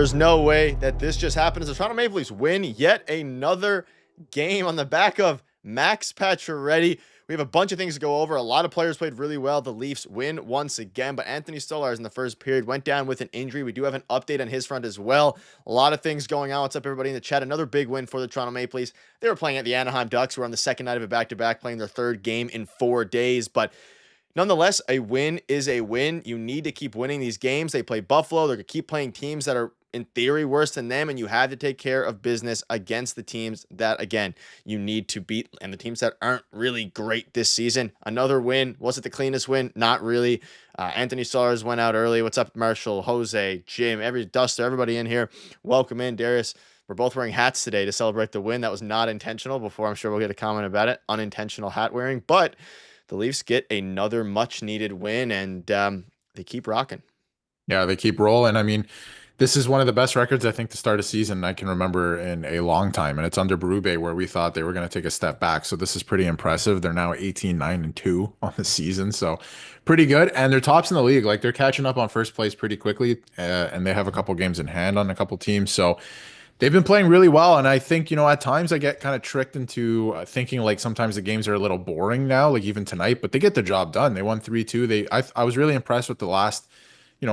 There's no way that this just happened as the Toronto Maple Leafs win yet another game on the back of Max Pacioretty. We have a bunch of things to go over. A lot of players played really well. The Leafs win once again, but Anthony Stolarz in the first period went down with an injury. We do have an update on his front as well. A lot of things going on. What's up, everybody in the chat? Another big win for the Toronto Maple Leafs. They were playing at the Anaheim Ducks, who are on the second night of a back-to-back, playing their third game in 4 days, but nonetheless, a win is a win. You need to keep winning these games. They play Buffalo. They're going to keep playing teams that are, in theory, worse than them, and you have to take care of business against the teams that, again, you need to beat, and the teams that aren't really great this season. Another win. Was it the cleanest win? Not really. Anthony Stolarz went out early. What's up, Marshall, Jose, Jim, Duster, everybody in here? Welcome in, Darius. We're both wearing hats today to celebrate the win. That was not intentional. Before, I'm sure we'll get a comment about it. Unintentional hat wearing, but the Leafs get another much-needed win, and they keep rocking. Yeah, they keep rolling. I mean, this is one of the best records, I think, to start a season I can remember in a long time, and it's under Barube, where we thought they were going to take a step back. So this is pretty impressive. They're now 18-9-2 on the season, so pretty good. And they're tops in the league. Like, they're catching up on first place pretty quickly, and they have a couple games in hand on a couple teams. So they've been playing really well, and I think, at times I get kind of tricked into thinking like sometimes the games are a little boring now, like even tonight, but they get the job done. They won 3-2. I was really impressed with the last,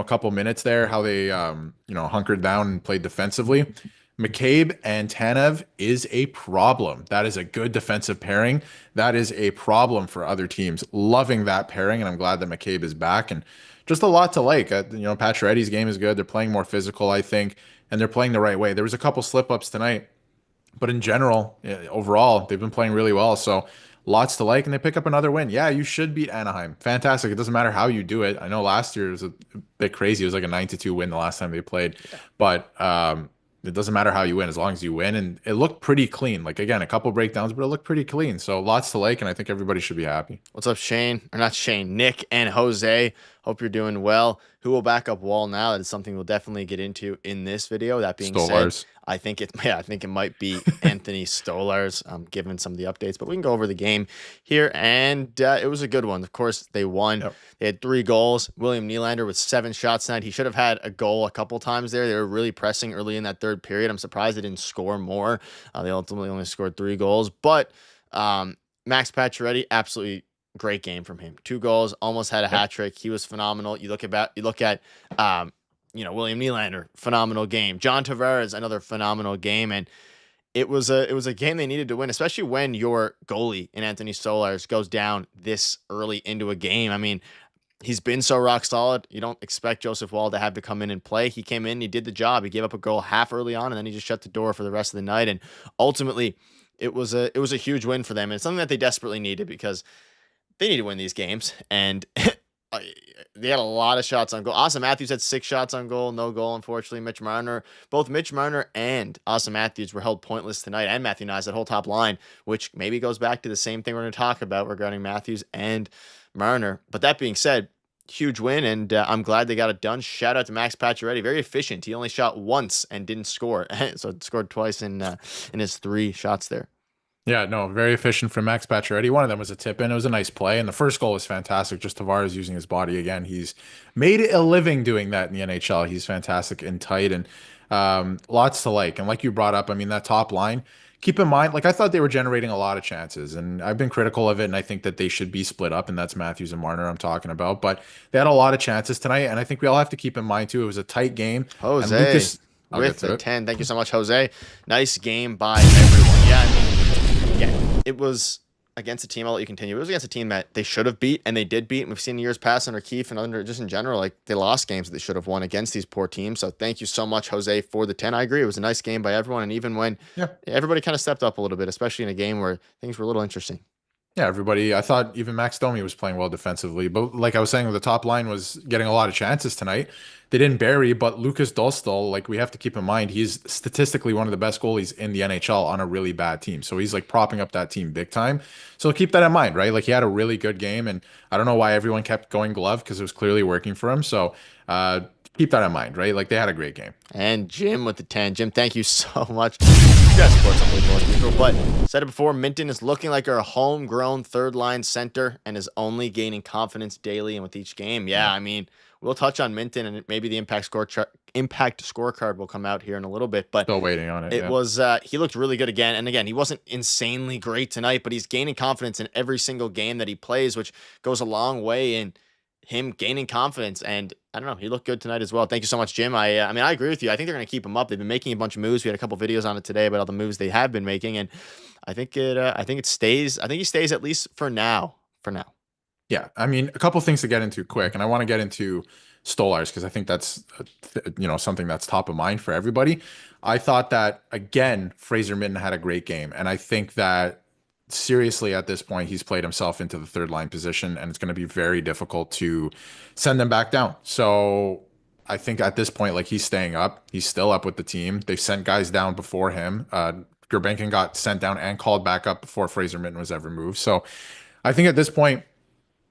couple minutes there, how they, hunkered down and played defensively. McCabe and Tanev is a problem. That is a good defensive pairing. That is a problem for other teams. Loving that pairing, and I'm glad that McCabe is back, and just a lot to like. Pacioretty's game is good. They're playing more physical, I think, and they're playing the right way. There was a couple slip-ups tonight, but in general, overall, they've been playing really well. So lots to like, and they pick up another win. Yeah, you should beat Anaheim. Fantastic. It doesn't matter how you do it. I know last year was a bit crazy. It was like a 9-2 win the last time they played, but it doesn't matter how you win as long as you win. And it looked pretty clean. Like, again, a couple breakdowns, but it looked pretty clean. So lots to like, and I think everybody should be happy. What's up, Shane? Or not Shane, Nick and Jose. Hope you're doing well. Who will back up Wall now? That is something we'll definitely get into in this video. That being Stolarz. said, I think it might be Anthony Stolarz, given some of the updates, but we can go over the game here, and it was a good one. Of course, they won. Yep. They had 3 goals. William Nylander with 7 shots tonight. He should have had a goal a couple times there. They were really pressing early in that third period. I'm surprised they didn't score more. They ultimately only scored 3 goals, but Max Pacioretty, absolutely great game from him. 2 goals, almost had a hat trick. He was phenomenal. You look at William Nylander, phenomenal game. John Tavares, another phenomenal game, and it was a game they needed to win, especially when your goalie in Anthony Stolarz goes down this early into a game. I mean, he's been so rock solid. You don't expect Joseph Woll to have to come in and play. He came in, he did the job. He gave up a goal half early on, and then he just shut the door for the rest of the night. And ultimately, it was a huge win for them, and it's something that they desperately needed because they need to win these games, and they had a lot of shots on goal. Austin Matthews had 6 shots on goal, no goal, unfortunately. Both Mitch Marner and Austin Matthews were held pointless tonight, and Matthew Nyes, that whole top line, which maybe goes back to the same thing we're going to talk about regarding Matthews and Marner. But that being said, huge win, and I'm glad they got it done. Shout out to Max Pacioretty, very efficient. He only shot once and didn't score, so scored twice in his 3 shots there. Yeah, no, very efficient from Max Pacioretty. One of them was a tip-in. It was a nice play, and the first goal was fantastic. Just Tavares using his body again. He's made a living doing that in the NHL. He's fantastic and tight, and lots to like. And like you brought up, I mean, that top line, keep in mind, like I thought they were generating a lot of chances, and I've been critical of it, and I think that they should be split up, and that's Matthews and Marner I'm talking about. But they had a lot of chances tonight, and I think we all have to keep in mind, too, it was a tight game. Jose, and Lucas, with the 10. Thank you so much, Jose. Nice game by everyone. Yeah, I mean, it was against a team, I'll let you continue. It was against a team that they should have beat, and they did beat. And we've seen years past under Keefe and under just in general, like they lost games that they should have won against these poor teams. So thank you so much, Jose, for the 10. I agree. It was a nice game by everyone. And even when everybody kind of stepped up a little bit, especially in a game where things were a little interesting. Yeah, everybody. I thought even Max Domi was playing well defensively, but like I was saying, the top line was getting a lot of chances tonight. They didn't bury, but Lucas Dostal, like we have to keep in mind, he's statistically one of the best goalies in the NHL on a really bad team. So he's like propping up that team big time. So keep that in mind, right? Like he had a really good game, and I don't know why everyone kept going glove because it was clearly working for him. So keep that in mind, right? Like they had a great game. And Jim with the 10. Jim, thank you so much. You guys support something, but said it before, Minten is looking like our homegrown third line center and is only gaining confidence daily and with each game. Yeah, I mean, we'll touch on Minten and maybe the impact scorecard will come out here in a little bit. But Still waiting on it. it was he looked really good again. And again, he wasn't insanely great tonight, but he's gaining confidence in every single game that he plays, which goes a long way in him gaining confidence. And I don't know, he looked good tonight as well. Thank you so much, Jim. I mean, I agree with you. I think they're going to keep him up. They've been making a bunch of moves. We had a couple videos on it today about all the moves they have been making, and I think it stays. I think he stays at least for now. For now. Yeah, I mean, a couple things to get into quick, and I want to get into Stolarz because I think that's something that's top of mind for everybody. I thought that again, Fraser Minten had a great game, and I think that seriously at this point he's played himself into the third line position, and it's going to be very difficult to send them back down. So I think at this point, like, he's staying up. He's still up with the team. They've sent guys down before him. Gurbankin got sent down and called back up before Fraser Minten was ever moved. So I think at this point,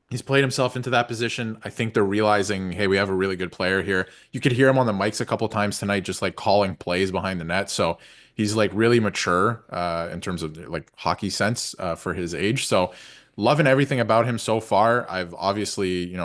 he's played himself into that position. I think they're realizing, hey, we have a really good player here. You could hear him on the mics a couple times tonight, just like calling plays behind the net. So he's like really mature in terms of like hockey sense for his age. So loving everything about him so far. I've obviously,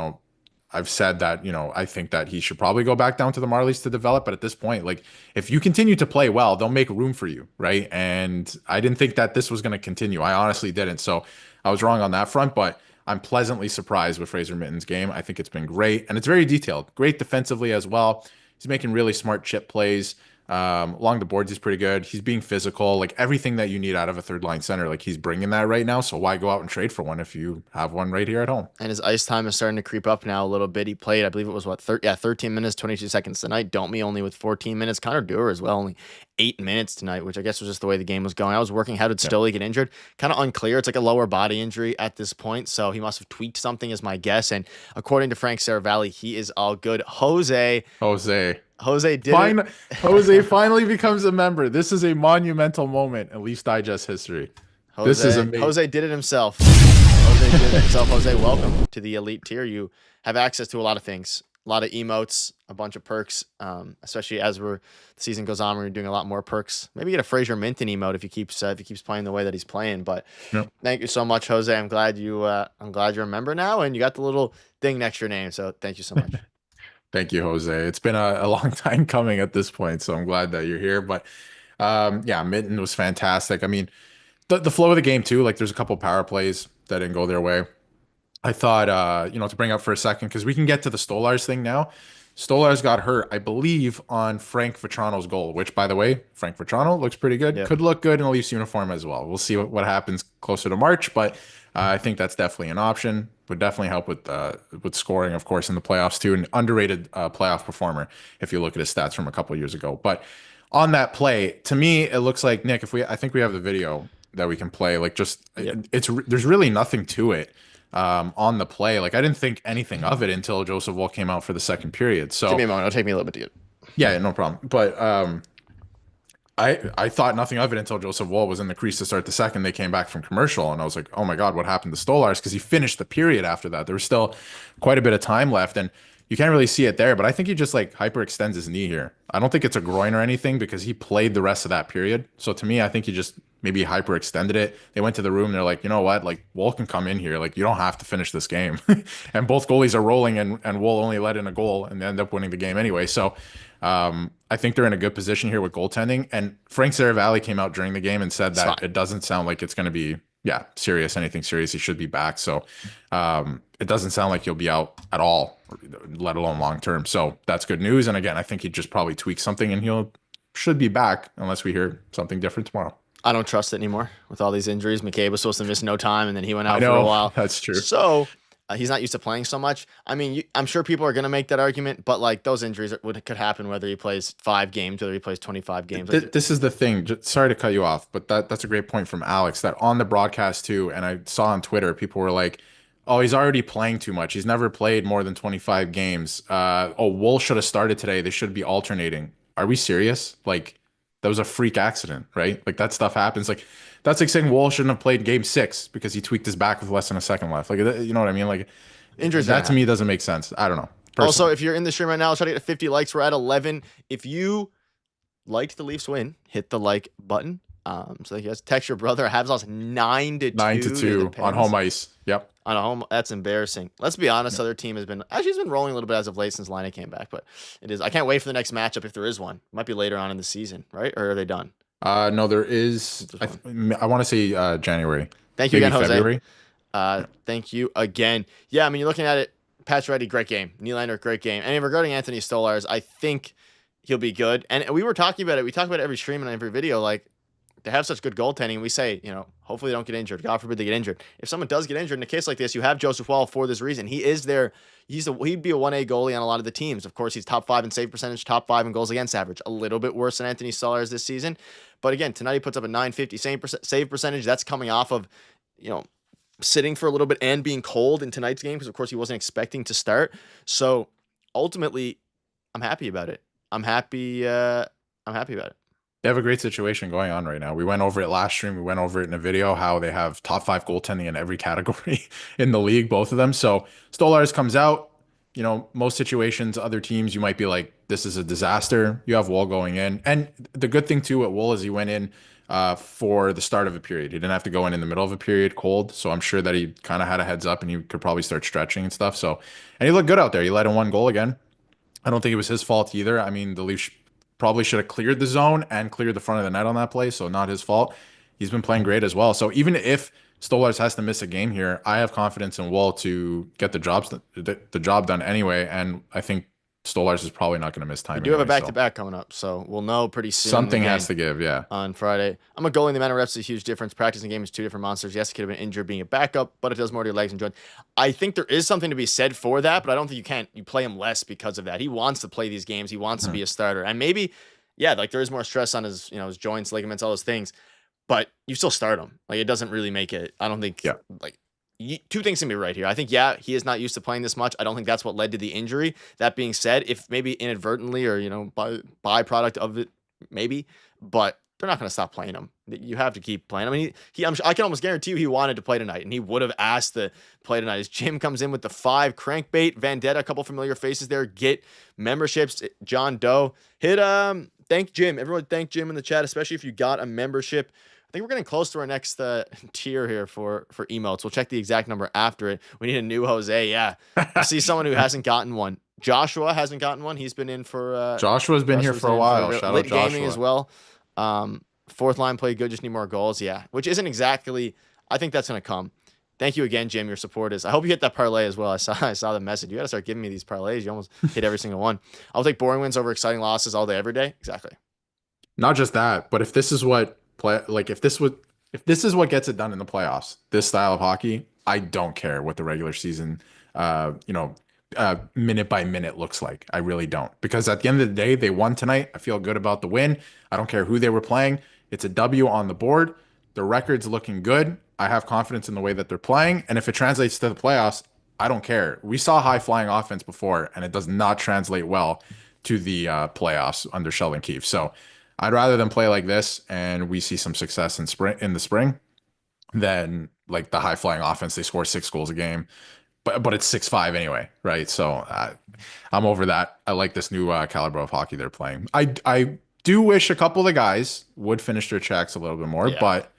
I've said that, I think that he should probably go back down to the Marlies to develop. But at this point, like, if you continue to play well, they'll make room for you, right? And I didn't think that this was going to continue. I honestly didn't. So I was wrong on that front, but I'm pleasantly surprised with Fraser Minten's game. I think it's been great, and it's very detailed. Great defensively as well. He's making really smart chip plays. Along the boards, he's pretty good. He's being physical, like everything that you need out of a third line center. Like, he's bringing that right now. So why go out and trade for one if you have one right here at home? And his ice time is starting to creep up now a little bit. He played, I believe it was 13 minutes, 22 seconds tonight. Don't me only with 14 minutes. Connor Dewar as well, only 8 minutes tonight, which I guess was just the way the game was going. I was working. How did Stoli get injured? Kind of unclear. It's like a lower body injury at this point. So he must have tweaked something is my guess. And according to Frank Saravalli, he is all good. Jose did it. Jose finally becomes a member. This is a monumental moment in Leafs Digest history. This is amazing. Jose did it himself. Jose, welcome to the elite tier. You have access to a lot of things, a lot of emotes, a bunch of perks, especially as the season goes on. We're doing a lot more perks. Maybe get a Fraser Minten emote if he keeps playing the way that he's playing. But Thank you so much, Jose. I'm glad you're a member now, and you got the little thing next to your name. So thank you so much. Thank you, Jose. It's been a long time coming at this point, so I'm glad that you're here. But Minten was fantastic. I mean, the flow of the game too. Like, there's a couple power plays that didn't go their way. I thought, to bring up for a second, because we can get to the Stolarz thing now. Stolarz got hurt, I believe, on Frank Vatrano's goal, which, by the way, Frank Vatrano looks pretty good. Yep. Could look good in a Leafs uniform as well. We'll see what happens closer to March, but I think that's definitely an option. Would definitely help with scoring, of course, in the playoffs too. An underrated playoff performer if you look at his stats from a couple of years ago. But on that play, to me, it looks like, Nick, I think we have the video that we can play. Like, just there's really nothing to it. On the play, like, I didn't think anything of it until Joseph Woll came out for the second period. So give me a moment. It'll take me a little bit to get. Yeah, no problem. But I thought nothing of it until Joseph Woll was in the crease to start the second. They came back from commercial, and I was like, oh my God, what happened to Stolarz? Because he finished the period after that. There was still quite a bit of time left, and you can't really see it there, but I think he just like hyperextends his knee here. I don't think it's a groin or anything because he played the rest of that period. So to me, I think he just maybe hyperextended it. They went to the room. They're like, you know what? Like, Woll can come in here. Like, you don't have to finish this game. And both goalies are rolling, and Woll only let in a goal and they end up winning the game anyway. So I think they're in a good position here with goaltending. And Frank Saravalli came out during the game and said that it doesn't sound like it's going to be serious, anything serious. He should be back. So it doesn't sound like he'll be out at all, let alone long term. So that's good news. And again, I think he just probably tweaked something and should be back unless we hear something different tomorrow. I don't trust it anymore with all these injuries. McCabe was supposed to miss no time, and then he went out for a while. That's true. So he's not used to playing so much. I mean, I'm sure people are going to make that argument, but like, those injuries could happen whether he plays 5 games, whether he plays 25 games. This is the thing. Sorry to cut you off, but that's a great point from Alex, that on the broadcast too, and I saw on Twitter, people were like, oh, he's already playing too much. He's never played more than 25 games. Woll should have started today. They should be alternating. Are we serious? Like, that was a freak accident, right? Like, that stuff happens. Like, that's like saying Woll shouldn't have played game 6 because he tweaked his back with less than a second left. Like, you know what I mean? Like, injuries. That to me doesn't make sense. I don't know. Personally. Also, if you're in the stream right now, let's try to get to 50 likes. We're at 11. If you liked the Leafs win, hit the like button. So he has text your brother. Habs lost 9-2 to the 9-2 on Pens home ice. Yep. on a home. That's embarrassing. Let's be honest. Other team has been actually has been rolling a little bit as of late since Line came back, but it is. I can't wait for the next matchup if there is one. Might be later on in the season, right? Or are they done? No, there is. I want to say January. Thank you Maybe again, Jose. February. Thank you again. Yeah, I mean, you're looking at it. Pat's ready, great game. Nylander, great game. And regarding Anthony Stolarz, I think he'll be good. And we were talking about it. We talk about it every stream and every video. Like, they have such good goaltending. We say, hopefully they don't get injured. God forbid they get injured. If someone does get injured in a case like this, you have Joseph Woll for this reason. He is there. He'd be a 1A goalie on a lot of the teams. Of course, he's top 5 in save percentage, top 5 in goals against average. A little bit worse than Anthony Stolarz this season. But again, tonight he puts up a 950 save percentage. That's coming off of, sitting for a little bit and being cold in tonight's game because, of course, he wasn't expecting to start. So ultimately, I'm happy about it. I'm happy about it. They have a great situation going on right now. We went over it last stream. We went over it in a video, how they have top 5 goaltending in every category in the league, both of them. So Stolarz comes out, most situations, other teams, you might be like, this is a disaster. You have Woll going in. And the good thing too at Woll is he went in for the start of a period. He didn't have to go in the middle of a period cold. So I'm sure that he kind of had a heads up and he could probably start stretching and stuff. So, and he looked good out there. He let in 1 goal again. I don't think it was his fault either. I mean, the Leafs probably should have cleared the zone and cleared the front of the net on that play. So not his fault. He's been playing great as well. So even if Stolarz has to miss a game here, I have confidence in Woll to get the job done anyway. And I think Stolarz is probably not going to miss time. We do have a back-to-back coming up, so we'll know pretty soon. Something has to give, yeah. On Friday. I'm a goalie. The amount of reps is a huge difference. Practicing game is 2 different monsters. Yes, he could have been injured being a backup, but it does more to your legs and joints. I think there is something to be said for that, but I don't think you play him less because of that. He wants to play these games. He wants to be a starter. And maybe, like there is more stress on his, his joints, ligaments, all those things, but you still start him. Like, it doesn't really make it. I don't think, two things can be right here. I think, he is not used to playing this much. I don't think that's what led to the injury. That being said, if maybe inadvertently or, by byproduct of it, maybe, but they're not going to stop playing him. You have to keep playing. I mean, I can almost guarantee you he wanted to play tonight, and he would have asked to play tonight. As Jim comes in with the 5 crankbait, Vendetta, a couple familiar faces there. Get memberships. John Doe. Hit, thank Jim. Everyone thank Jim in the chat, especially if you got a membership. I think we're getting close to our next tier here for emotes. We'll check the exact number after it. We need a new Jose. Yeah. I see someone who hasn't gotten one. Joshua hasn't gotten one. He's been in for... Joshua's been here for a while. Shout out Joshua. Gaming as well. Fourth line played good, just need more goals. Yeah, which isn't exactly... I think that's going to come. Thank you again, Jim. Your support is... I hope you hit that parlay as well. I saw the message. You got to start giving me these parlays. You almost hit every single one. I'll take boring wins over exciting losses all day, every day. Exactly. Not just that, but if this is what... if this is what gets it done in the playoffs, this style of hockey, I don't care what the regular season, minute by minute looks like. I really don't, because at the end of the day, they won tonight. I feel good about the win. I don't care who they were playing. It's a W on the board. The record's looking good. I have confidence in the way that they're playing. And if it translates to the playoffs, I don't care. We saw high flying offense before, and it does not translate well to the playoffs under Sheldon Keefe. So I'd rather them play like this and we see some success in the spring than like the high flying offense. They score 6 goals a game, but it's 6-5 anyway, right? So I'm over that. I like this new caliber of hockey they're playing. I do wish a couple of the guys would finish their checks a little bit more, but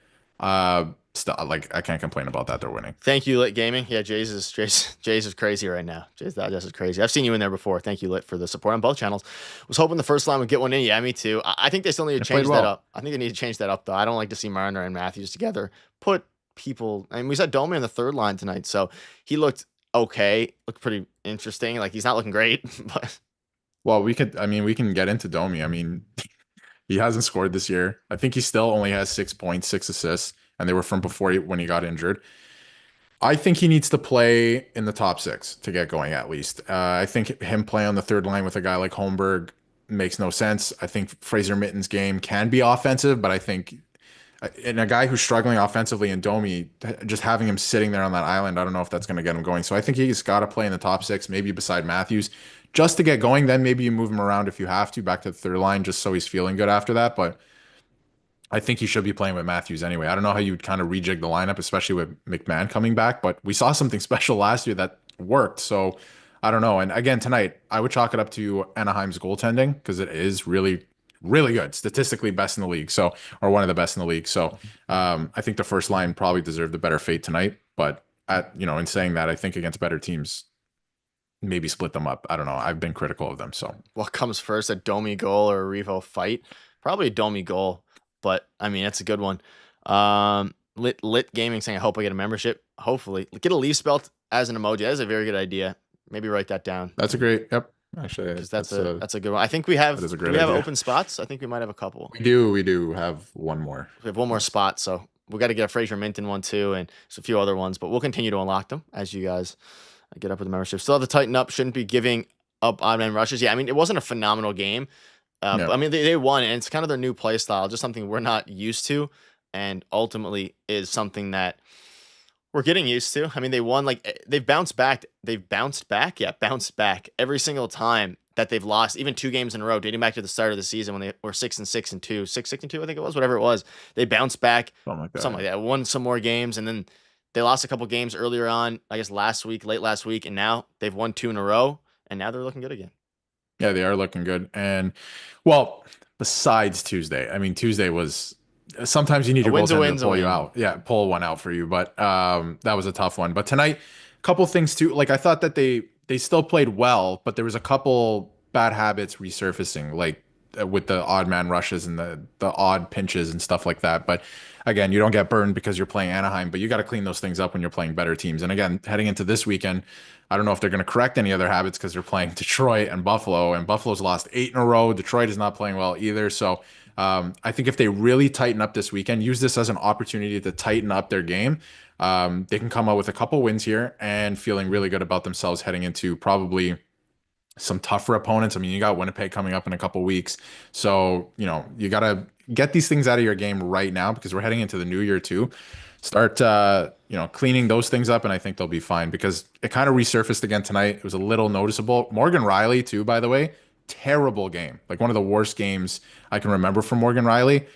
still, like, I can't complain about that. They're winning. Thank you, Lit Gaming. Yeah, Jays is crazy right now. Jays is crazy. I've seen you in there before. Thank you, Lit, for the support on both channels. Was hoping the first line would get one in. Yeah, me too. I think they still need to change that up. I think they need to change that up, though. I don't like to see Marner and Matthews together. Put people. I mean, we saw Domi on the third line tonight, so he looked okay. Looked pretty interesting. Like, he's not looking great, but. Well, we can get into Domi. I mean, he hasn't scored this year. I think he still only has 6 points, 6 assists, and they were from before when he got injured. I think he needs to play in the top 6 to get going, at least. I think him playing on the third line with a guy like Holmberg makes no sense. I think Fraser Mitten's game can be offensive, but I think in a guy who's struggling offensively in Domi, just having him sitting there on that island, I don't know if that's going to get him going. So I think he's got to play in the top 6, maybe beside Matthews, just to get going. Then maybe you move him around if you have to, back to the third line, just so he's feeling good after that. But I think he should be playing with Matthews anyway. I don't know how you'd kind of rejig the lineup, especially with McMahon coming back, but we saw something special last year that worked. So I don't know. And again, tonight, I would chalk it up to Anaheim's goaltending, because it is really really good, statistically best in the league. So, or one of the best in the league. So, I think the first line probably deserved a better fate tonight. But in saying that, I think against better teams, maybe split them up. I don't know. I've been critical of them. So, What comes first, a Domi goal or a Revo fight? Probably a Domi goal, but I mean, that's a good one. Lit Gaming saying, I hope I get a membership. Hopefully. Get a Leafs belt as an emoji. That is a very good idea. Maybe write that down. that's a great, yep. Actually, Because that's a good one. I think we have, that is a do great we have idea. open spots? I think we might have a couple. We do have one more. We have one more spot, so we got to get a Fraser Minten one too, and just a few other ones. But we'll continue to unlock them as you guys get up with the membership. Still have to tighten up. Shouldn't be giving up odd man rushes. Yeah, I mean, it wasn't a phenomenal game. But, I mean, they won, and it's kind of their new play style, just something we're not used to, and ultimately is something that we're getting used to. I mean, they won, like, they've bounced back. They've bounced back. Yeah, bounced back every single time that they've lost, even 2 games in a row, dating back to the start of the season when they were 6-6 and 2, 6-6 and 2, I think it was, whatever it was. They bounced back, something like that. Won some more games, and then they lost a couple games earlier on, I guess late last week, and now they've won 2 in a row, and now they're looking good again. Yeah, they are looking good. And well, besides Tuesday, I mean, Tuesday was sometimes you need your goaltender to pull you out. Yeah, pull one out for you. But that was a tough one. But tonight, a couple things too. Like I thought that they still played well, but there was a couple bad habits resurfacing, like with the odd man rushes and the odd pinches and stuff like that. But again, you don't get burned because you're playing Anaheim, but you got to clean those things up when you're playing better teams. And again, heading into this weekend, I don't know if they're going to correct any other habits because they're playing Detroit and Buffalo, and Buffalo's lost 8 in a row. Detroit is not playing well either. So I think if they really tighten up this weekend, use this as an opportunity to tighten up their game, they can come out with a couple wins here and feeling really good about themselves heading into probably some tougher opponents. I mean, you got Winnipeg coming up in a couple weeks. So, you got to get these things out of your game right now because we're heading into the new year too. Start, cleaning those things up, and I think they'll be fine because it kind of resurfaced again tonight. It was a little noticeable. Morgan Riley too, by the way, terrible game. Like one of the worst games I can remember from Morgan Riley,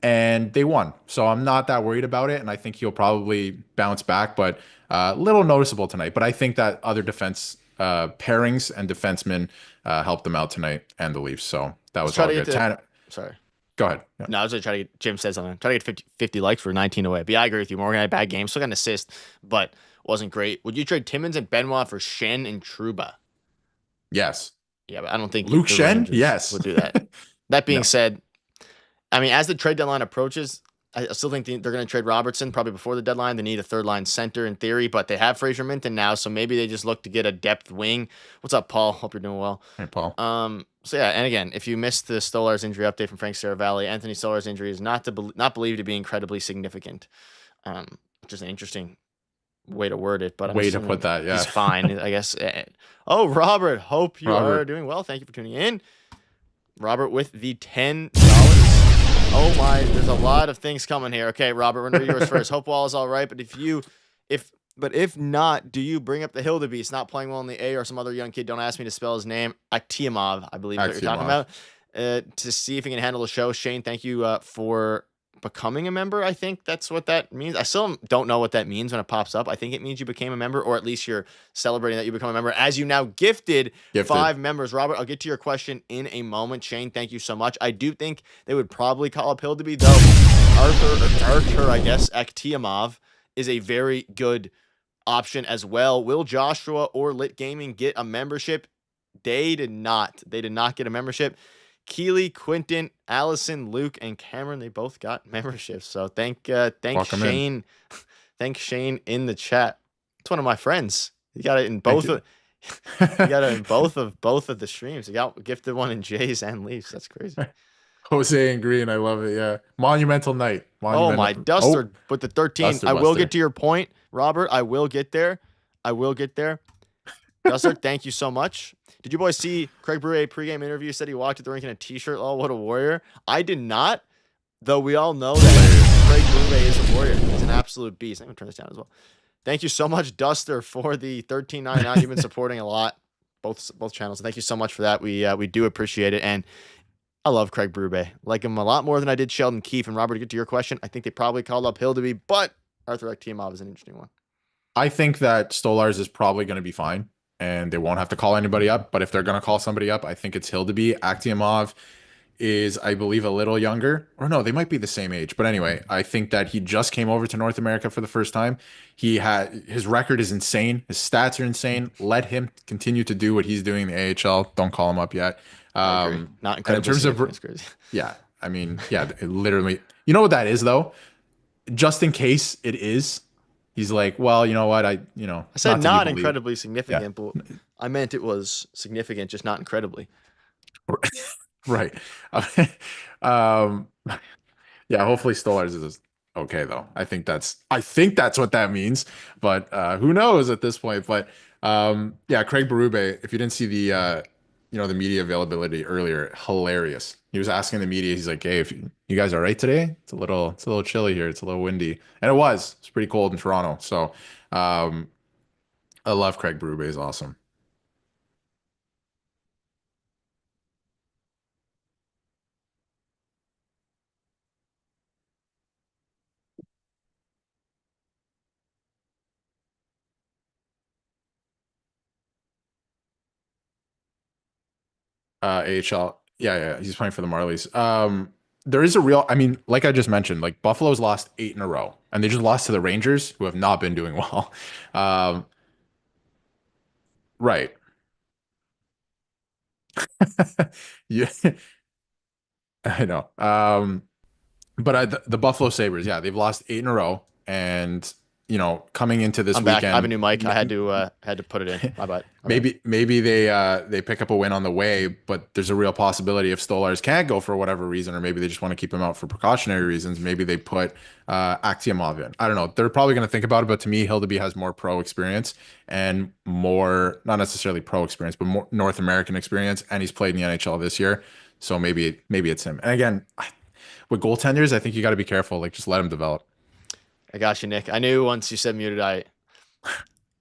and they won. So I'm not that worried about it, and I think he'll probably bounce back, but little noticeable tonight. But I think that other defense pairings and defensemen helped them out tonight and the Leafs. So that was all good. Sorry. Go ahead. Yeah. No, I was going to try to get, Jim said something. Try to get 50 likes for 19 away. But yeah, I agree with you. Morgan had a bad game. Still got an assist, but wasn't great. Would you trade Timmins and Benoit for Shen and Truba? Yes. Yeah, but I don't think Luke Shen, yes, would do that. That being said, I mean, as the trade deadline approaches, I still think they're going to trade Robertson probably before the deadline. They need a third line center in theory, but they have Fraser Minten now, so maybe they just look to get a depth wing. What's up, Paul? Hope you're doing well. Hey, Paul. So yeah, and again, if you missed the Stolarz injury update from Frank Saravalli, Anthony Stolarz injury is not believed to be incredibly significant. Which is an interesting way to word it, but way to put that, yeah. He's fine, I guess. Oh, Robert, hope you are doing well. Thank you for tuning in. Robert with the $10. Oh my, there's a lot of things coming here. Okay, Robert, we're gonna do yours first. Hope all is all right, but if not, do you bring up the Hildebeest not playing well in the A or some other young kid? Don't ask me to spell his name. Aktiamov, I believe is what you're talking about. To see if he can handle the show. Shane, thank you for becoming a member. I think that's what that means. I still don't know what that means when it pops up. I think it means you became a member, or at least you're celebrating that you become a member, as you now gifted 5 members. Robert, I'll get to your question in a moment. Shane, thank you so much. I do think they would probably call up Hildeby, though Arthur, I guess, Aktiamov is a very good option as well. Will Joshua or Lit Gaming get a membership? They did not. They did not get a membership. Keely, Quinton, Allison, Luke, and Cameron, they both got memberships. So thank Shane. Thank Shane in the chat. It's one of my friends. He got it in both of both of the streams. He got gifted one in Jays and Leafs. That's crazy. Jose and Green, I love it. Yeah. Monumental night. Oh my, Duster with the 13. Duster, I will get to your point, Robert. I will get there. Duster, thank you so much. Did you boys see Craig Barube pregame interview? Said he walked to the rink in a t-shirt. Oh, what a warrior. I did not, though we all know that Craig Barube is a warrior. He's an absolute beast. I'm going to turn this down as well. Thank you so much, Duster, for the $13.99. You've been supporting a lot, both channels. Thank you so much for that. We do appreciate it. And I love Craig Barube. Like him a lot more than I did Sheldon Keefe. And Robert, to get to your question, I think they probably called up Hildeby, but Arthur Aktiamov is an interesting one. I think that Stolarz is probably going to be fine, and they won't have to call anybody up. But if they're going to call somebody up, I think it's Hildeby. Aktiamov, is, I believe, a little younger. Or no, they might be the same age. But anyway, I think that he just came over to North America for the first time. His record is insane. His stats are insane. Let him continue to do what he's doing in the AHL. Don't call him up yet. I agree. Not And in incredibly terms of, significant. It's crazy. yeah, I mean, yeah, it literally, you know what that is though? Just in case it is, he's like, well, you know what? I said Not to not evil lead. incredibly Yeah, significant, but I meant it was significant, just not incredibly. right. um, yeah, hopefully Stolarz is okay though. I think that's what that means, but who knows at this point. But yeah, Craig Barube, if you didn't see the media availability earlier, hilarious. He was asking the media, he's like, "Hey, if you guys all right today? It's a little chilly here. It's a little windy." And it was. It's pretty cold in Toronto. So um I love Craig Barube. He's awesome. AHL. Yeah, yeah, he's playing for the Marlies. There is a real, I mean, like I just mentioned, like Buffalo's lost 8 in a row, and they just lost to the Rangers, who have not been doing well. Um, right. Yeah, I know. But the Buffalo Sabres, yeah, they've lost 8 in a row, and coming into this I'm back. I have a weekend, new mic. I had to put it in. My bad. My bad. maybe they pick up a win on the way, but there's a real possibility if Stolarz can't go for whatever reason, or maybe they just want to keep him out for precautionary reasons. Maybe they put Axiomov in. I don't know. They're probably going to think about it, but to me, Hildeby has more pro experience and more, not necessarily pro experience, but more North American experience, and he's played in the NHL this year, so maybe it's him. And again, with goaltenders, I think you got to be careful. Like, just let him develop. I got you, Nick. I knew once you said muted,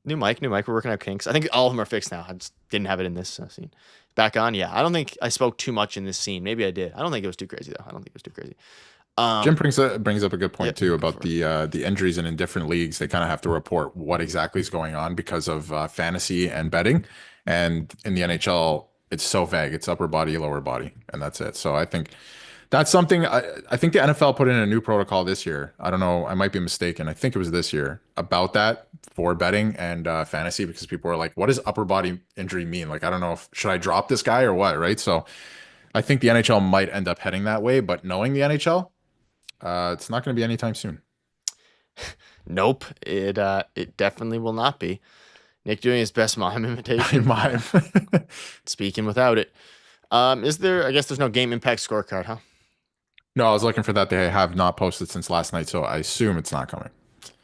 new mic, new mic. We're working out kinks. I think all of them are fixed now. I just didn't have it in this scene. Back on, yeah. I don't think I spoke too much in this scene. Maybe I did. I don't think it was too crazy though. I don't think it was too crazy. Jim brings up a good Yeah, point too go about for it. the injuries, and in different leagues they kind of have to report what exactly is going on because of fantasy and betting. And in the NHL, it's so vague. It's upper body, lower body, and that's it. So I think that's something I think the NFL put in a new protocol this year. I don't know. I might be mistaken. I think it was this year about that for betting and fantasy, because people are like, "What does upper body injury mean?" Like, I don't know if should I drop this guy or what, right? So I think the NHL might end up heading that way. But knowing the NHL, it's not going to be anytime soon. Nope. It definitely will not be. Nick doing his best mime imitation. My, Speaking without it. Is there? I guess there's no game impact scorecard, huh? no, I was looking for that. They have not posted since last night, so I assume it's not coming.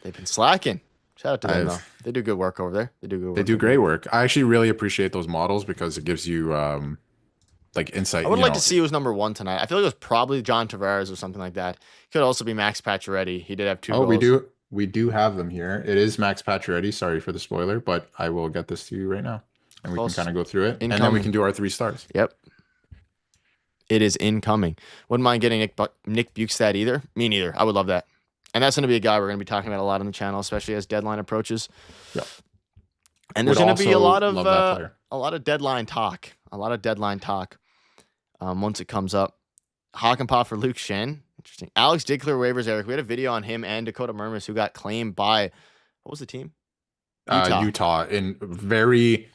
They've been slacking. Shout out to them though. I've They do good work over there. They do good They work do over there. great work. I actually really appreciate those models because it gives you like I insight. would like to see who was number one tonight. I feel like it was probably John Tavares or something like that. Could also be Max Pacioretty. He did have two Oh, we goals. do we do have them here. It is Max Pacioretty. Sorry for the spoiler, but I will get this to you right now, and we can Close. kind of go through it, and then we Incoming. can do our 3 stars. Yep. It is incoming. Wouldn't mind getting Nick Bukestad either. Me neither. I would love that. And that's going to be a guy we're going to be talking about a lot on the channel, especially as deadline approaches. Yeah. And there's Would going to be also love that player. a lot of deadline talk. A lot of deadline talk. Once it comes up. Hawk and Paw for Luke Shen. Interesting. Alex did clear waivers, Eric. We had a video on him and Dakota Murmas who got claimed by what was the team? Utah in very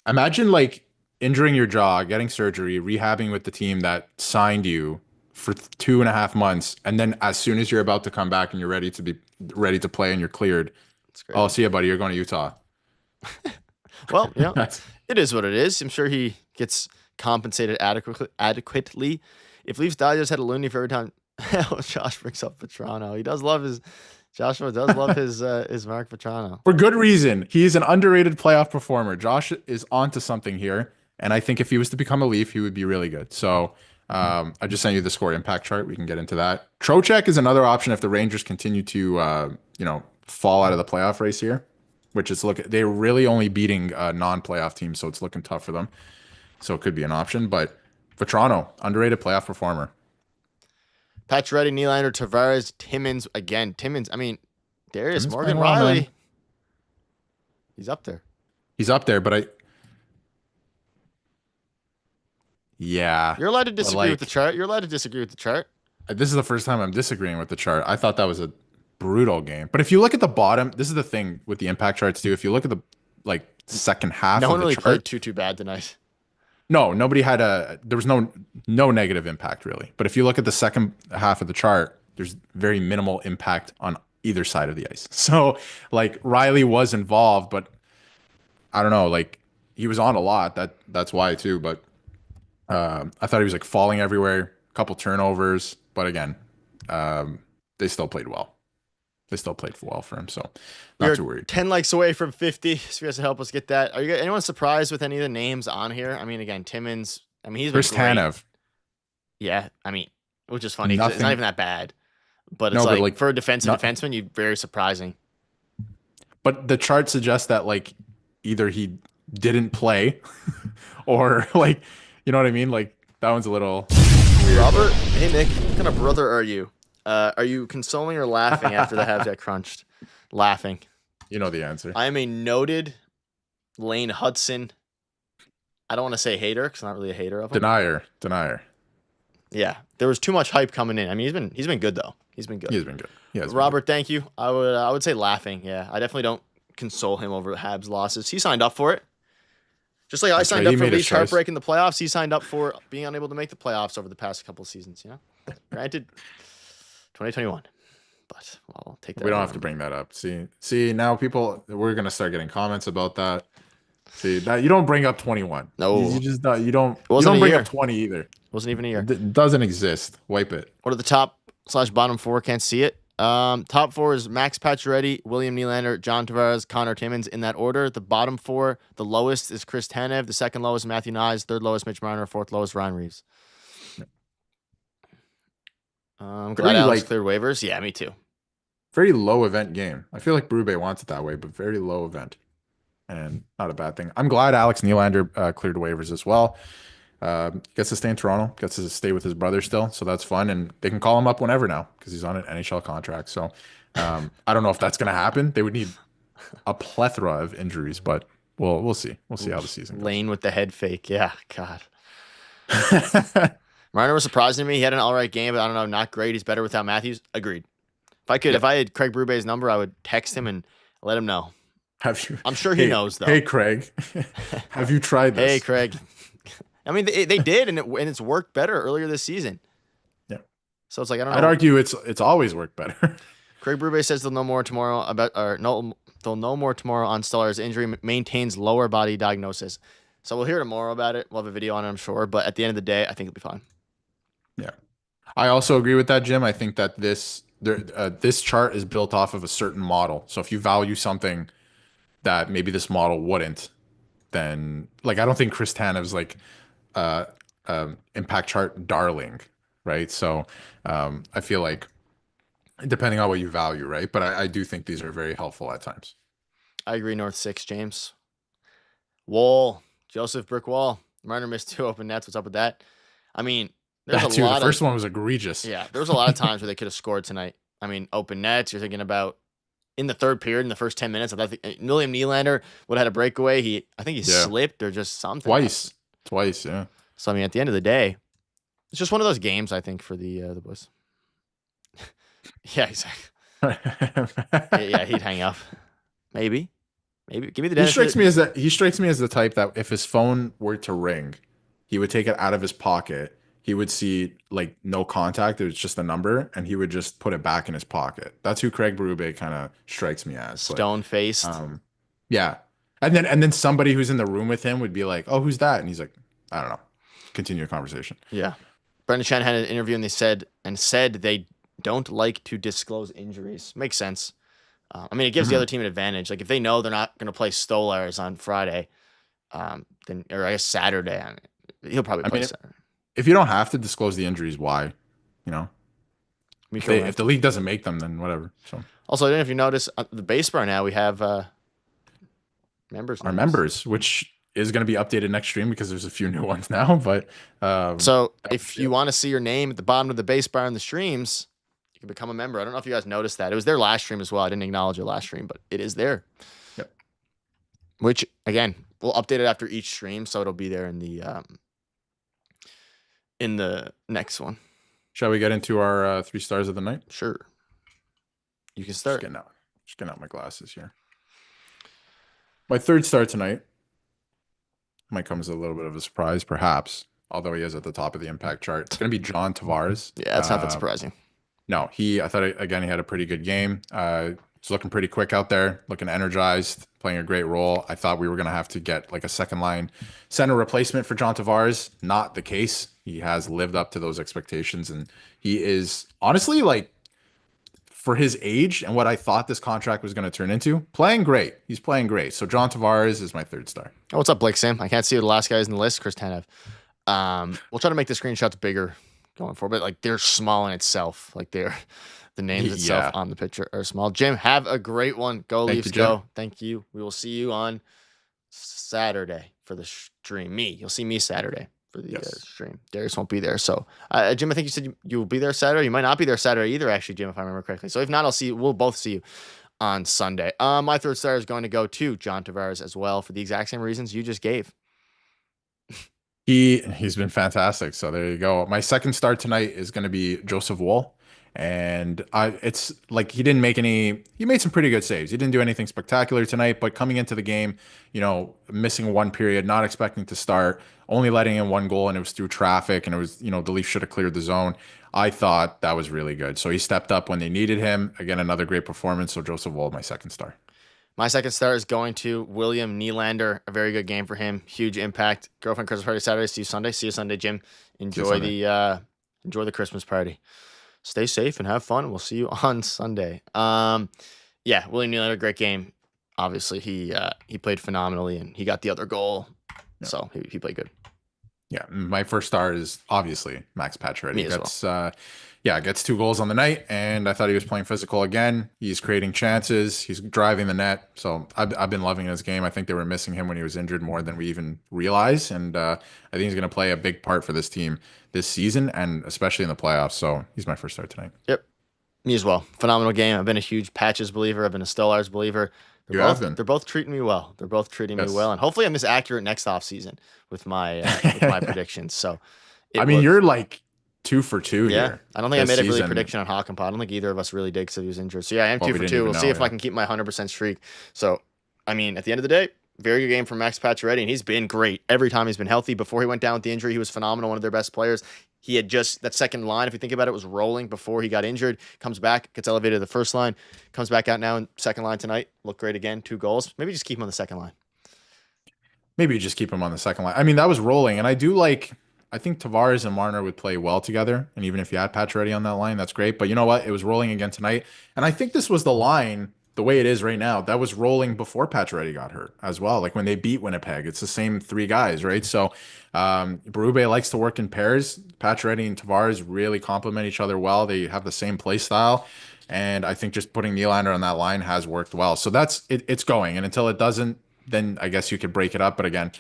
imagine like injuring your jaw, getting surgery, rehabbing with the team that signed you for 2.5 months, and then as soon as you're about to come back and you're ready to play and you're cleared, That's great. oh, see ya, buddy, you're going to Utah. Well, yeah, That's it is what it is. I'm sure he gets compensated adequately. If Leafs Dodgers had a loony for every time Josh brings up Petrano, he does love his Joshua does love his Mark Petrano. for good reason. He's an underrated playoff performer. Josh is onto something here, and I think if he was to become a Leaf, he would be really good. So I just sent you the score impact chart. We can get into that. Trocheck is another option if the Rangers continue to fall out of the playoff race here, which is they're really only beating non-playoff teams, so it's looking tough for them. So it could be an option, but Vetrano, underrated playoff performer. Pacioretty, Nylander, Tavares, Timmins again. Timmins. I mean, Darius Timmins Morgan playing well, man. Riley. He's up there. He's up there, but Yeah, You're allowed to but disagree with the like chart. You're allowed to disagree with the chart. this is the first time I'm disagreeing with the chart. I thought that was a brutal game. But if you look at the bottom, this is the thing with the impact charts too. If you look at the like second half No of one the really played chart, too bad tonight. no, nobody had there was no negative impact really. But if you look at the second half of the chart, there's very minimal impact on either side of the ice. So like Riley was involved, but I don't know, like he was on a lot. That's why too. But I thought he was like falling everywhere, a couple turnovers, but again, they still played well. They still played well for him, so We not are too worried. 10 likes away from 50. So you guys can help us get that. Are you guys, anyone surprised with any of the names on here? I mean, again, Timmins. I mean, he's been First great. Tanev. Yeah, I mean, which is funny because it's not even that bad. But it's No, but like, like for a defensive not, defenseman, you very surprising. but the chart suggests that like either he didn't play or like you know what I mean? Like that one's a little weird. Robert, hey Nick, what kind of brother are you? Are you consoling or laughing after the Habs got crunched? Laughing. You know the answer. I am a noted Lane Hudson. I don't want to say hater because I'm not really a hater of him. Denier. Yeah, there was too much hype coming in. I mean, he's been good though. He's been good. He's been good. Robert, thank you. I would say laughing. Yeah, I definitely don't console him over Habs losses. He signed up for it. Just like I signed up for least heartbreak in the playoffs, he signed up for being unable to make the playoffs over the past couple of seasons. You know, granted, 2021, but I'll take that. We don't have to bring that up. See, now we're gonna start getting comments about that. See that you don't bring up 21. No, you just don't. You don't bring bring up 20 either. Wasn't even a year. It doesn't exist. Wipe it. What are the top/bottom four? Can't see it. Top four is Max Pacioretty, William Nylander, John Tavares, Connor Timmins in that order. The bottom four, the lowest is Chris Tanev, the second lowest Matthew Nyes, third lowest Mitch Marner, fourth lowest Ryan Reeves. Glad Alex cleared waivers. Yeah, me too. Very low event game. I feel like Barube wants it that way, but very low event, and not a bad thing. I'm glad Alex Nylander cleared waivers as well. Gets to stay in Toronto, gets to stay with his brother still, so that's fun, and they can call him up whenever now because he's on an NHL contract. So I don't know if that's going to happen. They would need a plethora of injuries, but we'll see. We'll see how the season goes. Lane with the head fake. Yeah, God. Marner was surprising to me. He had an all right game, but I don't know, not great. He's better without Matthews. Agreed. If I had Craig Brube's number, I would text him and let him know. I'm sure he knows though. Hey Craig, have you tried this? Hey Craig. I mean, they did, and it's worked better earlier this season. Yeah. So it's like I don't know. I'd argue it's always worked better. Craig Brube says they'll know more tomorrow they'll know more tomorrow on Stolarz injury. Maintains lower body diagnosis. So we'll hear tomorrow about it. We'll have a video on it, I'm sure. But at the end of the day, I think it'll be fine. Yeah, I also agree with that, Jim. I think that this chart is built off of a certain model. So if you value something that maybe this model wouldn't, then like I don't think Chris Tanev's like impact chart darling, right? So I feel like depending on what you value, right? But I do think these are very helpful at times. I agree. North 6, James. Wall, Joseph Brick Wall. Marner missed 2 open nets. What's up with that? I mean, there's a lot. The first one was egregious. Yeah, there was a lot of times where they could have scored tonight. I mean, open nets. You're thinking about in the third period, in the first 10 minutes. I think William Nylander would have had a breakaway. I think he slipped or just something. Twice, yeah. So I mean, at the end of the day, it's just one of those games. I think for the boys. Yeah, exactly. Yeah, he'd hang up. Maybe. Give me the. He strikes me as the type that if his phone were to ring, he would take it out of his pocket. He would see like no contact. It was just a number, and he would just put it back in his pocket. That's who Craig Berube kind of strikes me as. Stone faced. Yeah, and then somebody who's in the room with him would be like, "Oh, who's that?" And he's like, "I don't know." Continue your conversation. Yeah, Brendan Chen had an interview, and they said they don't like to disclose injuries. Makes sense. I mean, it gives the other team an advantage. Like if they know they're not going to play Stolarz on Friday, then or I guess Saturday. I mean, he'll probably play Saturday. If you don't have to disclose the injuries, why? You know, if the league doesn't make them, then whatever. So also, I don't know if you notice the base bar now we have members. Our members, which is going to be updated next stream because there's a few new ones now. But so if you want to see your name at the bottom of the base bar in the streams, you can become a member. I don't know if you guys noticed that. It was there last stream as well. I didn't acknowledge it last stream, but it is there. Yep. Which again, we'll update it after each stream, so it'll be there in the in the next one. Shall we get into our 3 stars of the night? Sure. You can Just start. getting out my glasses here. My 3rd star tonight might come as a little bit of a surprise, perhaps, although he is at the top of the impact chart. It's going to be John Tavares. Yeah, it's not that surprising. No, I thought, again, he had a pretty good game. He's looking pretty quick out there, looking energized, playing a great role. I thought we were going to have to get like a second line center replacement for John Tavares. Not the case. He has lived up to those expectations, and he is honestly, like, for his age and what I thought this contract was going to turn into, playing great. He's playing great. So John Tavares is my 3rd star. Oh, what's up, Blake Sim? I can't see who the last guys in the list. Chris Tanev. We'll try to make the screenshots bigger going forward, but like they're small in itself. Like the names itself on the picture are small. Jim, have a great one. Go Leafs, go. Thank you. We will see you on Saturday for the stream. You'll see me Saturday for the stream. Darius won't be there. So, Jim, I think you said you will be there Saturday. You might not be there Saturday either, actually, Jim, if I remember correctly. So if not, we'll both see you on Sunday. My 3rd star is going to go to John Tavares as well for the exact same reasons you just gave. He's been fantastic. So there you go. My 2nd star tonight is going to be Joseph Woll. And it's like he made some pretty good saves. He didn't do anything spectacular tonight, but coming into the game, missing 1 period, not expecting to start, only letting in 1 goal, and it was through traffic, and it was, the Leafs should have cleared the zone. I thought that was really good. So he stepped up when they needed him. Again, another great performance. So Joseph Woll, my 2nd star. My 2nd star is going to William Nylander. A very good game for him. Huge impact. Girlfriend Christmas party Saturday. See you Sunday. See you Sunday, Jim. Enjoy the Christmas party. Stay safe and have fun. We'll see you on Sunday. William Nylander, great game. Obviously, he played phenomenally, and he got the other goal. Yeah. So he played good. Yeah, my 1st star is obviously Max Pacioretty. Me as well. Gets 2 goals on the night, and I thought he was playing physical again. He's creating chances. He's driving the net. So I've been loving his game. I think they were missing him when he was injured more than we even realized, and I think he's going to play a big part for this team this season, and especially in the playoffs. So he's my 1st star tonight. Yep, me as well. Phenomenal game. I've been a huge Patches believer. I've been a Stolarz believer. They're both treating me well. They're both treating me well, and hopefully I'm this accurate next offseason with my predictions. So, you're like 2 for 2 here. I don't think I made a really prediction on Hakanpää. I don't think either of us really did because he was injured. So, I am 2 for 2. We'll see if I can keep my 100% streak. So, at the end of the day, very good game from Max Pacioretty, and he's been great every time he's been healthy. Before he went down with the injury, he was phenomenal, one of their best players. He had just, that second line, if you think about it, was rolling before he got injured. Comes back, gets elevated to the first line, comes back out now in second line tonight. Looked great again, 2 goals. Maybe just keep him on the second line. Maybe just keep him on the second line. That was rolling, and I think Tavares and Marner would play well together, and even if you had Pacioretty on that line, that's great. But you know what? It was rolling again tonight, and I think this was the line, the way it is right now, that was rolling before Pacioretty got hurt as well. Like when they beat Winnipeg, it's the same 3 guys, right? So Barube likes to work in pairs. Pacioretty and Tavares really complement each other well. They have the same play style, and I think just putting Nylander on that line has worked well. So that's it. It's going, and until it doesn't, then I guess you could break it up. But again,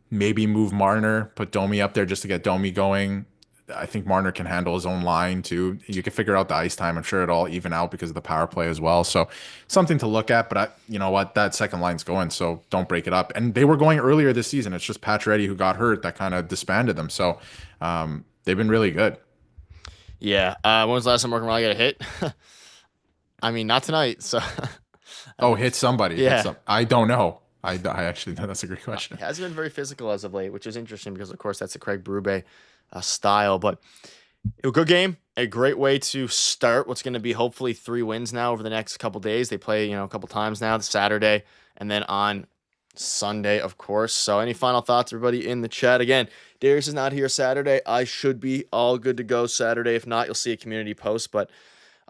maybe move Marner, put Domi up there just to get Domi going. I think Marner can handle his own line too. You can figure out the ice time. I'm sure it'll all even out because of the power play as well. So something to look at, but you know what? That second line's going, so don't break it up. And they were going earlier this season. It's just Pacioretty who got hurt that kind of disbanded them. So they've been really good. Yeah. When was the last time Morgan Riley got a hit? Not tonight. So. Hit somebody. Yeah. I don't know. I actually know that's a great question. He hasn't been very physical as of late, which is interesting because, of course, that's a Craig Barube style. But a good game, a great way to start what's going to be hopefully 3 wins now over the next couple days. They play, a couple times now, the Saturday and then on Sunday, of course. So any final thoughts, everybody in the chat? Again, Darius is not here Saturday. I should be all good to go Saturday. If not, you'll see a community post, but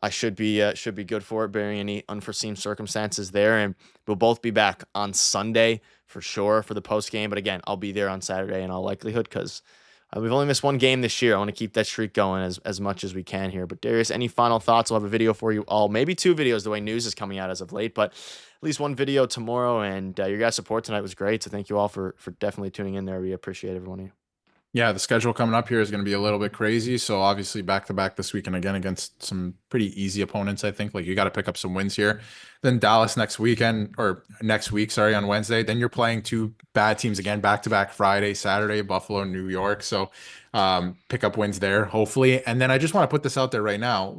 I should be good for it, barring any unforeseen circumstances there. And we'll both be back on Sunday for sure for the post game. But again, I'll be there on Saturday in all likelihood because we've only missed 1 game this year. I want to keep that streak going as much as we can here. But Darius, any final thoughts? We'll have a video for you all. Maybe 2 videos the way news is coming out as of late, but at least 1 video tomorrow. And your guys' support tonight was great. So thank you all for definitely tuning in there. We appreciate every one of you. Yeah, the schedule coming up here is going to be a little bit crazy. So obviously back to back this weekend again against some pretty easy opponents. I think like you got to pick up some wins here. Then Dallas next weekend or next week, sorry, on Wednesday. Then you're playing two bad teams again back to back Friday, Saturday, Buffalo, New York. So pick up wins there hopefully. And then I just want to put this out there right now.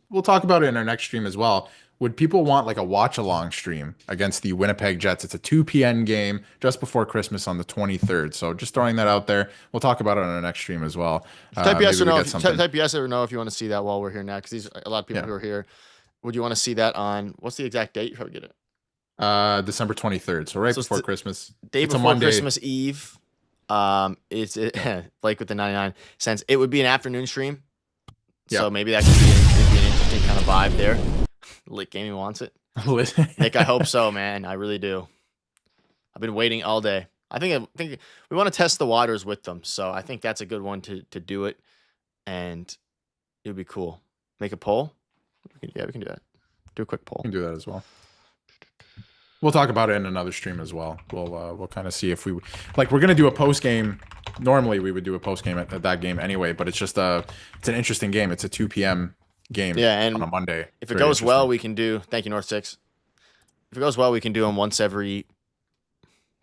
We'll talk about it in our next stream as well. Would people want like a watch along stream against the Winnipeg Jets? It's a 2 p.m. game just before Christmas on the 23rd. So just throwing that out there. We'll talk about it on our next stream as well. Type yes or no. Type yes or no if you want to see that while we're here now, because a lot of people who are here. Would you want to see that on what's the exact date? You probably get it. December 23rd. So right before Christmas. Day before Christmas Eve. It's like with the 99 cents. It would be an afternoon stream. So maybe that could be an interesting kind of vibe there. Lit Gaming wants it. Nick, I hope so, man. I really do. I've been waiting all day. I think we want to test the waters with them, so I think that's a good one to do it, and it would be cool. Make a poll. Yeah, we can do that. Do a quick poll. We can do that as well. We'll talk about it in another stream as well. We'll kind of see if we're gonna do a post game. Normally we would do a post game at that game anyway, but it's an interesting game. It's a 2 p.m. game and on a Monday. If it goes well, we can do thank you, North 6. If it goes well, we can do them once every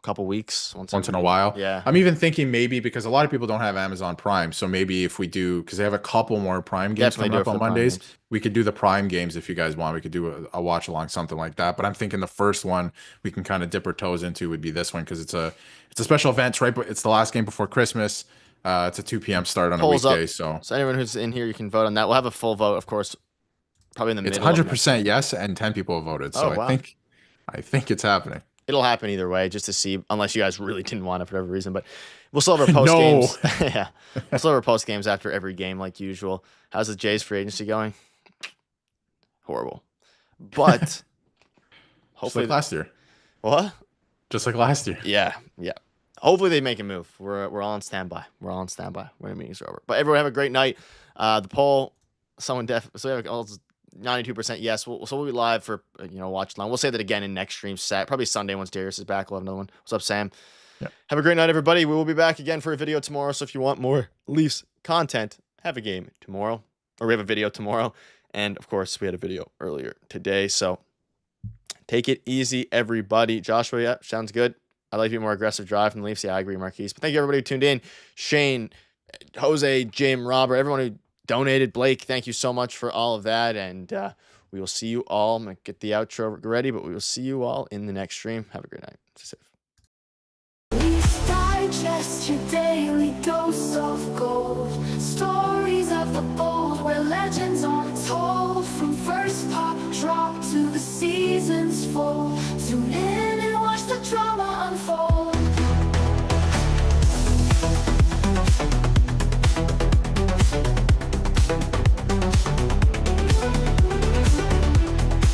couple weeks. Once in a while. Yeah. I'm even thinking maybe because a lot of people don't have Amazon Prime. So maybe if we do, because they have a couple more Prime games coming up on Mondays, we could do the Prime games if you guys want. We could do a watch along, something like that. But I'm thinking the first one we can kind of dip our toes into would be this one because it's a special event, right? But it's the last game before Christmas. It's a 2 p.m. start on a weekday. So anyone who's in here, you can vote on that. We'll have a full vote, of course, probably in the middle. It's 100% yes, and 10 people voted. So I think it's happening. It'll happen either way, just to see, unless you guys really didn't want it for whatever reason. But we'll still have our post games. Yeah, we'll still have our post games after every game, like usual. How's the Jays free agency going? Horrible, but hopefully just like last year. What? Just like last year. Yeah. Hopefully they make a move. We're all on standby. We're all on standby when the meetings are over. But everyone have a great night. The poll, so we have 92% yes. So we'll be live for watch long. We'll say that again in next stream set. Probably Sunday once Darius is back. We'll have another one. What's up, Sam? Yeah. Have a great night, everybody. We will be back again for a video tomorrow. So if you want more Leafs content, have a game tomorrow. Or we have a video tomorrow. And of course, we had a video earlier today. So take it easy, everybody. Joshua, yeah, sounds good. I'd like to be more aggressive drive from the Leafs. Yeah, I agree, Marquise. But thank you, everybody who tuned in. Shane, Jose, Jim, Robert, everyone who donated. Blake, thank you so much for all of that. And we will see you all. I'm going to get the outro ready, but we will see you all in the next stream. Have a great night. Stay safe. Leafs Digest, your daily dose of gold. Stories of the bold where legends untold. From first puck drop to the season's full. Tune in.